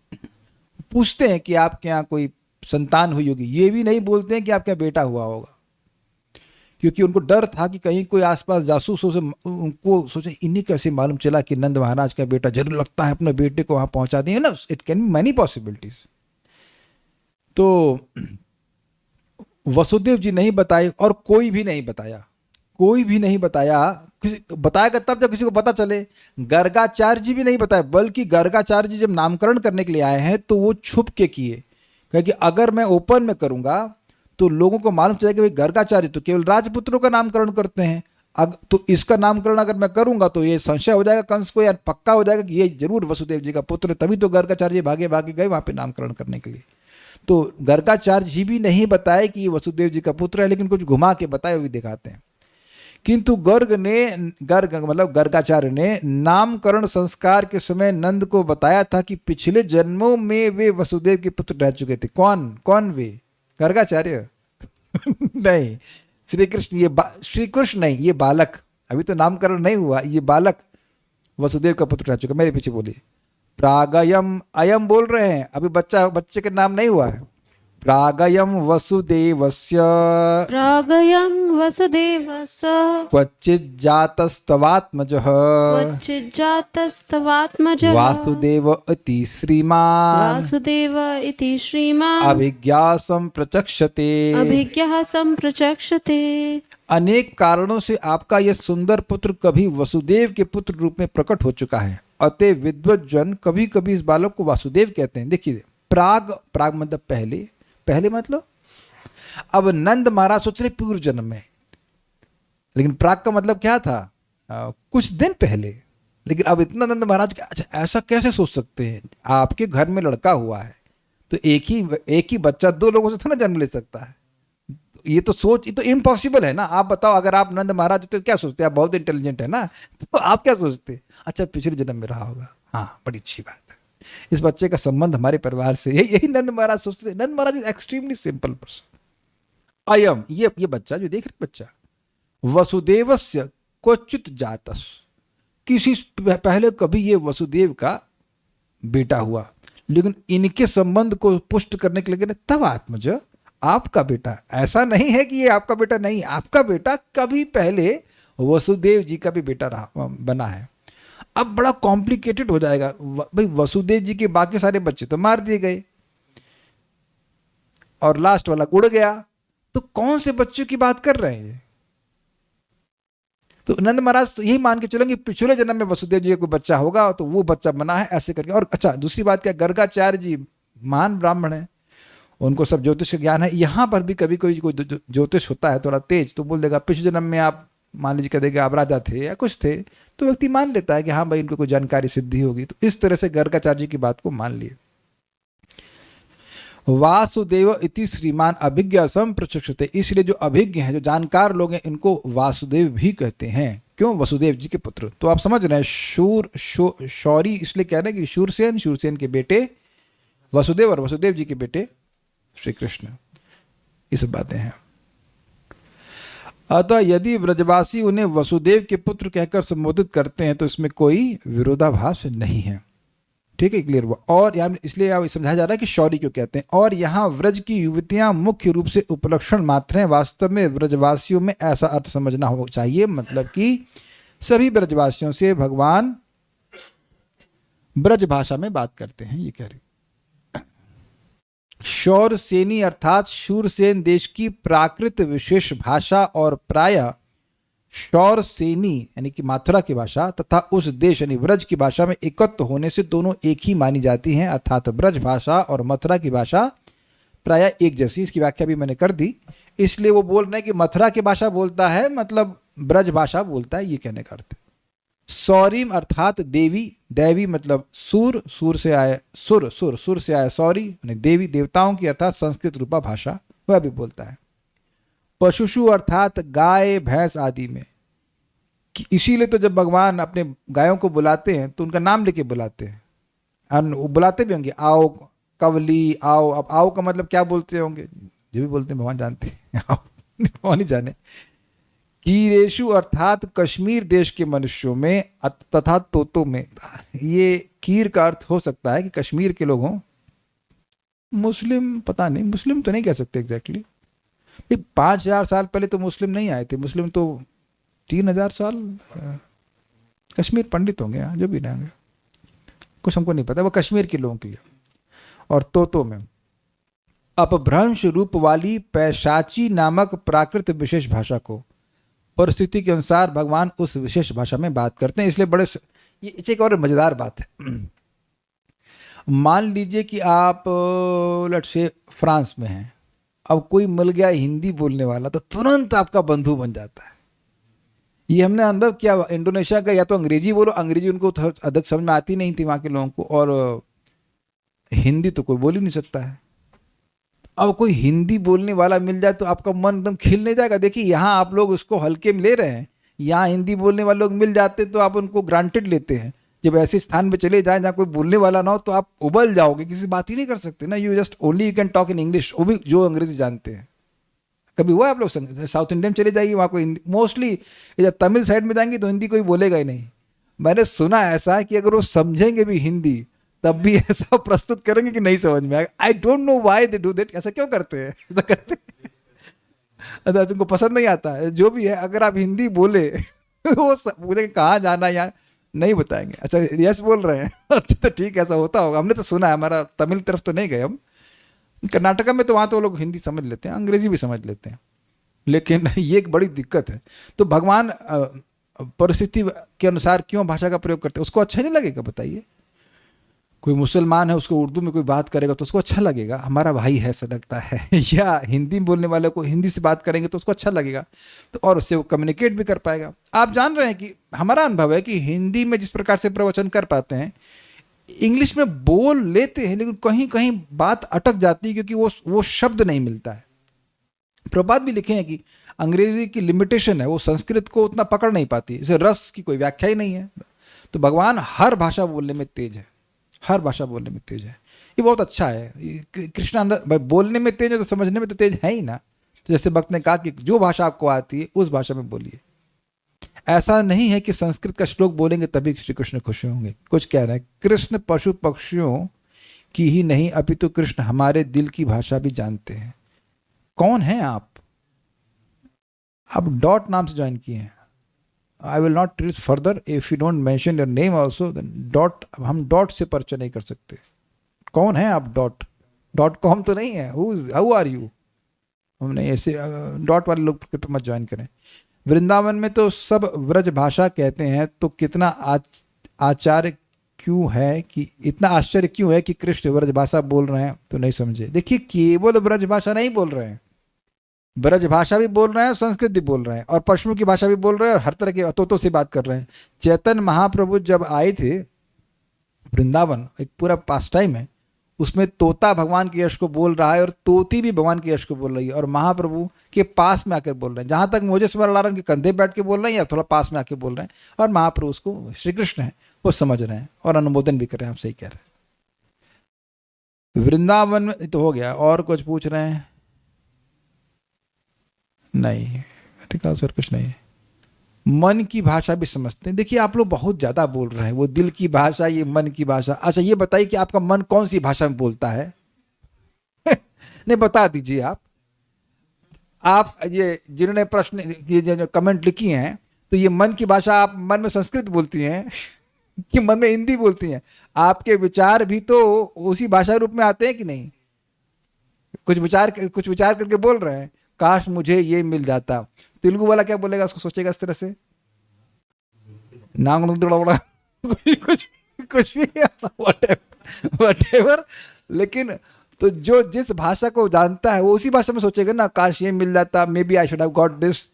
पूछते हैं कि आपके यहाँ कोई संतान हुई होगी, ये भी नहीं बोलते हैं कि आपका बेटा हुआ होगा, क्योंकि उनको डर था कि कहीं कोई आसपास जासूस हो, उनको सोचे इन्हें कैसे मालूम चला कि नंद महाराज का बेटा, जरूर लगता है अपने बेटे को वहां पहुंचा दिए ना। It can be many possibilities. तो वसुदेव जी नहीं बताए और कोई भी नहीं बताया। बताएगा तब जब किसी को पता चले। गर्गाचार्य जी भी नहीं बताए, बल्कि गर्गाचार्य जी जब नामकरण करने के लिए आए हैं तो वो छुप के किए, क्योंकि अगर मैं ओपन में करूंगा तो लोगों को मालूम चलेगा कि गर्गाचार्य तो केवल राजपुत्रों का नामकरण करते हैं। तो इसका नामकरण अगर मैं करूंगा तो ये संशय हो जाएगा कंस को, यार पक्का हो जाएगा कि ये जरूर वसुदेव जी का पुत्र है। तभी तो गर्गाचार्य जी भागे गए वहां पे नामकरण करने के लिए। तो गर्गाचार्य जी भी नहीं बताए कि ये वसुदेव जी का पुत्र है, लेकिन कुछ घुमा के बताए हुए दिखाते हैं किंतु गर्ग मतलब गर्गाचार्य ने नामकरण संस्कार के समय नंद को बताया था कि पिछले जन्मों में वे वसुदेव के पुत्र रह चुके थे। कौन वे? गर्गाचार्य? नहीं, श्री कृष्ण। श्री कृष्ण नहीं, ये बालक, अभी तो नामकरण नहीं हुआ, ये बालक वसुदेव का पुत्र रह चुका। मेरे पीछे बोलिए, प्रागयम, अयम बोल रहे हैं, अभी बच्चे का नाम नहीं हुआ है। प्रागयम वसुदेवस्य प्रागयं वसुदेवस्य क्वचित् जातस्तवात्मजः क्वचिज्जातस्तवात्मजः वासुदेव इति श्रीमान् वासुदेव इति श्रीमान् अभिज्ञा संप्रचक्षते। अभिज्ञः संप्रचक्षते। अनेक कारणों से आपका यह सुंदर पुत्र कभी वसुदेव के पुत्र रूप में प्रकट हो चुका है, अतः विद्वज्जन कभी कभी इस बालक को वासुदेव कहते हैं। देखिए, प्राग मतलब पहले मतलब, अब नंद महाराज सोच रहे पूर्व जन्म में, लेकिन प्राग का मतलब क्या था? कुछ दिन पहले। लेकिन अब इतना नंद महाराज, अच्छा ऐसा कैसे सोच सकते हैं? आपके घर में लड़का हुआ है तो एक ही बच्चा दो लोगों से थोड़ा जन्म ले सकता है। ये तो इम्पॉसिबल है ना। आप बताओ, अगर आप नंद महाराज होते तो क्या सोचते? आप बहुत इंटेलिजेंट है ना, तो आप क्या सोचते? अच्छा, पिछले जन्म में रहा होगा, हाँ बड़ी अच्छी बात है, इस बच्चे का संबंध हमारे परिवार से, यही नंद महाराज सोचते। नंद महाराज इज एक्सट्रीमली सिंपल पर्सन। अयम, ये बच्चा जो देख रहे, बच्चा वसुदेवस्य क्वचित् जातस, किसी पहले कभी ये वसुदेव का बेटा हुआ, लेकिन इनके संबंध को पुष्ट करने के लिए तब आत्मज, आपका बेटा। ऐसा नहीं है कि ये आपका बेटा नहीं, आपका बेटा कभी पहले वसुदेव जी का भी बेटा बना है। अब बड़ा कॉम्प्लिकेटेड हो जाएगा भाई। वसुदेव जी के बाकी सारे बच्चे तो मार दिए गए और लास्ट वाला उड़ गया, तो कौन से बच्चों की बात कर रहे हैं? तो नंद महाराज तो यही मान के चलेंगे पिछले जन्म में वसुदेव जी का कोई बच्चा होगा तो वो बच्चा बना है, ऐसे करके। और अच्छा, दूसरी बात क्या, गर्गाचार्य जी महान ब्राह्मण है, उनको सब ज्योतिष का ज्ञान है। यहाँ पर भी कभी कोई ज्योतिष होता है थोड़ा तेज, तो बोल देगा पिछले जन्म में आप मान लीजिए कह देगा आप राजा थे या कुछ थे, तो व्यक्ति मान लेता है कि हाँ भाई इनको कोई जानकारी सिद्धि होगी। तो इस तरह से गर्गाचार्य जी की बात को मान लिए। वासुदेव इति श्रीमान अभिज्ञा संप्रचक्षते, इसलिए जो अभिज्ञ हैं, जो जानकार लोग हैं, इनको वासुदेव भी कहते हैं। क्यों? वसुदेव जी के पुत्र। तो आप समझ रहे हैं, शौरी इसलिए कह रहे हैं कि शूरसेन के बेटे वसुदेव और वसुदेव जी के बेटे श्री कृष्ण। ये सब बातें हैं। अतः यदि ब्रजवासी उन्हें वसुदेव के पुत्र कहकर संबोधित करते हैं तो इसमें कोई विरोधाभास नहीं है। ठीक है, क्लियर हुआ। और यहाँ इसलिए यहाँ समझाया जा रहा है कि शौरी क्यों कहते हैं। और यहाँ व्रज की युवतियां मुख्य रूप से उपलक्षण मात्र हैं। वास्तव में ब्रजवासियों में ऐसा अर्थ समझना हो चाहिए, मतलब कि सभी ब्रजवासियों से भगवान ब्रज भाषा में बात करते हैं, ये कह रहे। शौरसेनी अर्थात शूरसेन देश की प्राकृत विशेष भाषा और प्रायः शौरसेनी यानी कि मथुरा की भाषा तथा उस देश यानी ब्रज की भाषा में एकत्व होने से दोनों एक ही मानी जाती हैं, अर्थात ब्रज भाषा और मथुरा की भाषा प्रायः एक जैसी। इसकी व्याख्या भी मैंने कर दी। इसलिए वो बोल रहे हैं कि मथुरा की भाषा बोलता है मतलब ब्रज भाषा बोलता है, ये कहने का अर्थ। सौरीम अर्थात दैवी मतलब सुर से आए सौरी यानी देवी देवताओं की अर्थात संस्कृत रूपा भाषा, वह भी बोलता है। पशुषु अर्थात गाय भैंस आदि में, इसीलिए तो जब भगवान अपने गायों को बुलाते हैं तो उनका नाम लेके बुलाते हैं। वो बुलाते भी होंगे, आओ कवली आओ। अब आओ का मतलब क्या बोलते होंगे, जो भी बोलते हैं भगवान जानते हैं, भगवान ही जाने। कीरेशु अर्थात कश्मीर देश के मनुष्यों में तथा तोतों में, ये कीर का अर्थ हो सकता है कि कश्मीर के लोग हों। मुस्लिम पता नहीं, मुस्लिम तो नहीं कह सकते एग्जैक्टली। 5000 साल पहले तो मुस्लिम नहीं आए थे, मुस्लिम तो 3000 साल कश्मीर पंडित होंगे, जो भी रहेंगे, कुछ हमको नहीं पता, वो कश्मीर के लोगों के लिए। और तोतों में अपभ्रंश रूप वाली पैशाची नामक प्राकृत विशेष भाषा को परिस्थिति के अनुसार भगवान उस विशेष भाषा में बात करते हैं। इसलिए ये एक और मजेदार बात है। मान लीजिए कि आप लेट्स से फ्रांस में हैं, अब कोई मिल गया हिंदी बोलने वाला तो तुरंत आपका बंधु बन जाता है। ये हमने अंदर क्या, इंडोनेशिया का या तो अंग्रेजी बोलो, अंग्रेजी उनको अधिक समझ में आती नहीं थी वहाँ के लोगों को, और हिंदी तो कोई बोल ही नहीं सकता है। अब कोई हिंदी बोलने वाला मिल जाए तो आपका मन एकदम खिल नहीं जाएगा। देखिए यहाँ आप लोग उसको हल्के में ले रहे हैं, यहाँ हिंदी बोलने वाले लोग मिल जाते तो आप उनको ग्रांटेड लेते हैं। जब ऐसे स्थान पे चले जाएं जहाँ कोई बोलने वाला ना हो तो आप उबल जाओगे, किसी से बात ही नहीं कर सकते ना। You just only you can talk in English, वो भी जो अंग्रेजी जानते हैं। कभी हुआ आप लोग साउथ इंडियन चले जाइए, वहाँ को मोस्टली इधर तमिल साइड में जाएंगे तो हिंदी कोई बोलेगा ही नहीं। मैंने सुना ऐसा कि अगर वो समझेंगे भी हिंदी तब भी ऐसा प्रस्तुत करेंगे कि नहीं समझ में आएगा। I don't know why they do that, ऐसा क्यों करते हैं, ऐसा करते हैं। अगर तुमको पसंद नहीं आता है जो भी है, अगर आप हिंदी बोले वो बोलेंगे कहाँ जाना है यार, नहीं बताएंगे। अच्छा यस बोल रहे हैं अच्छा तो ठीक है, ऐसा होता होगा, हमने तो सुना है। हमारा तमिल तरफ तो नहीं गए हम, कर्नाटका में तो वहाँ तो लोग हिंदी समझ लेते हैं, अंग्रेजी भी समझ लेते हैं, लेकिन ये एक बड़ी दिक्कत है। तो भगवान परिस्थिति के अनुसार क्यों भाषा का प्रयोग करते हैं, उसको अच्छा नहीं लगेगा बताइए। कोई मुसलमान है, उसको उर्दू में कोई बात करेगा तो उसको अच्छा लगेगा, हमारा भाई है ऐसा लगता है। या हिंदी बोलने वाले को हिंदी से बात करेंगे तो उसको अच्छा लगेगा, तो और उससे वो कम्युनिकेट भी कर पाएगा। आप जान रहे हैं कि हमारा अनुभव है कि हिंदी में जिस प्रकार से प्रवचन कर पाते हैं, इंग्लिश में बोल लेते हैं, लेकिन कहीं कहीं बात अटक जाती है क्योंकि वो शब्द नहीं मिलता है। प्रभुपाद भी लिखे हैं कि अंग्रेजी की लिमिटेशन है, वो संस्कृत को उतना पकड़ नहीं पाती, इसे रस की कोई व्याख्या ही नहीं है। तो भगवान हर भाषा बोलने में तेज है, हर भाषा बोलने में तेज है। ये बहुत अच्छा है। कृष्णा भाई बोलने में तेज है तो समझने में तो तेज है ही ना। तो जैसे भक्त ने कहा कि जो भाषा आपको आती है उस भाषा में बोलिए। ऐसा नहीं है कि संस्कृत का श्लोक बोलेंगे तभी श्री कृष्ण खुश होंगे। कुछ कह रहे हैं कृष्ण पशु पक्षियों की ही नहीं अपितु कृष्ण हमारे दिल की भाषा भी जानते हैं। कौन हैं आप डॉट नाम से ज्वाइन किए हैं। I will not read further if you don't mention your name also. Dot, हम डॉट से परिचय नहीं कर सकते। कौन है आप? .com तो नहीं है। How are you? हमने ऐसे डॉट वाले लोग कृपया मत ज्वाइन करें। वृंदावन में तो सब व्रज भाषा कहते हैं, तो कितना आश्चर्य क्यों है कि इतना आश्चर्य क्यों है कि कृष्ण व्रज भाषा बोल रहे हैं तो नहीं समझे। देखिए केवल व्रज भाषा नहीं बोल रहे हैं, ब्रज भाषा भी बोल रहे हैं, संस्कृत भी बोल रहे हैं, और पशुओं की भाषा भी बोल रहे हैं, और हर तरह के तोतों से बात कर रहे हैं। चैतन्य महाप्रभु जब आए थे वृंदावन, एक पूरा पास टाइम है, उसमें तोता भगवान के यश को बोल रहा है और तोती भी भगवान के यश को बोल रही है, और महाप्रभु के पास में आकर बोल रहे हैं। जहाँ तक मुझे समझ आ रहा है उनके कंधे बैठ के बोल रहे हैं या थोड़ा पास में आके बोल रहे हैं, और महाप्रभु उसको श्री कृष्ण है वो समझ रहे हैं और अनुमोदन भी कर रहे हैं। आप सही कह रहे हैं। वृंदावन में तो हो गया। और कुछ पूछ रहे हैं? नहीं, ठीक है सर, कुछ नहीं। मन की भाषा भी समझते हैं। देखिए आप लोग बहुत ज़्यादा बोल रहे हैं, वो दिल की भाषा, ये मन की भाषा। अच्छा ये बताइए कि आपका मन कौन सी भाषा में बोलता है? नहीं बता दीजिए आप ये जिन्होंने प्रश्न ये जो कमेंट लिखी हैं, तो ये मन की भाषा आप मन में संस्कृत बोलती हैं कि मन में हिंदी बोलती हैं? आपके विचार भी तो उसी भाषा रूप में आते हैं कि नहीं? कुछ विचार करके बोल रहे हैं, काश मुझे ये मिल जाता। तेलुगु वाला क्या बोलेगा? उसको सोचेगा इस तरह से, कुछ भी whatever। लेकिन तो जो जिस भाषा को जानता है वो उसी भाषा में सोचेगा ना, काश ये मिल जाता, maybe I should have got this.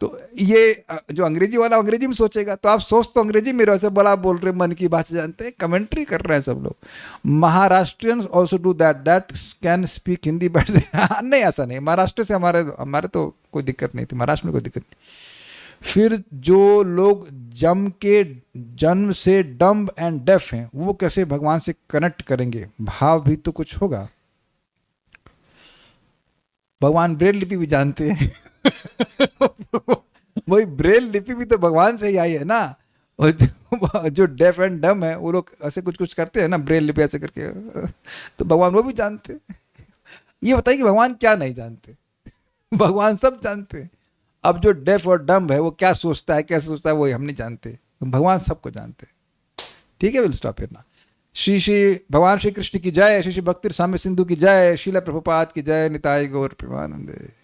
तो ये जो अंग्रेजी वाला अंग्रेजी में सोचेगा। तो आप सोच तो अंग्रेजी में रहो, सब बड़ा बोल रहे, मन की भाषा जानते हैं, कमेंट्री कर रहे हैं सब लोग। Maharashtrians also do that can speak Hindi but नहीं, ऐसा नहीं। महाराष्ट्र से हमारे तो कोई दिक्कत नहीं थी, महाराष्ट्र में कोई दिक्कत नहीं। फिर जो लोग जन्म से डम्ब एंड डेफ हैं, वो कैसे भगवान से कनेक्ट करेंगे? भाव भी तो कुछ होगा। भगवान ब्रेल लिपि भी जानते हैं। वही ब्रेल लिपि भी तो भगवान से ही आई है ना। और जो डेफ एंड डम है वो लोग ऐसे कुछ करते हैं ना, ब्रेल लिपि ऐसे करके, तो भगवान वो भी जानते। ये बताइए कि भगवान क्या नहीं जानते? भगवान सब जानते हैं। अब जो डेफ और डम है वो क्या सोचता है, कैसे सोचता है, वो हम नहीं जानते। भगवान सबको जानते। ठीक है, विल स्टॉप हियर ना। श्री भगवान श्री कृष्ण की जय, श्री भक्ति साम्य सिंधु की जय, श्रील प्रभुपाद की जय, निताय गौर प्रेमानंदे।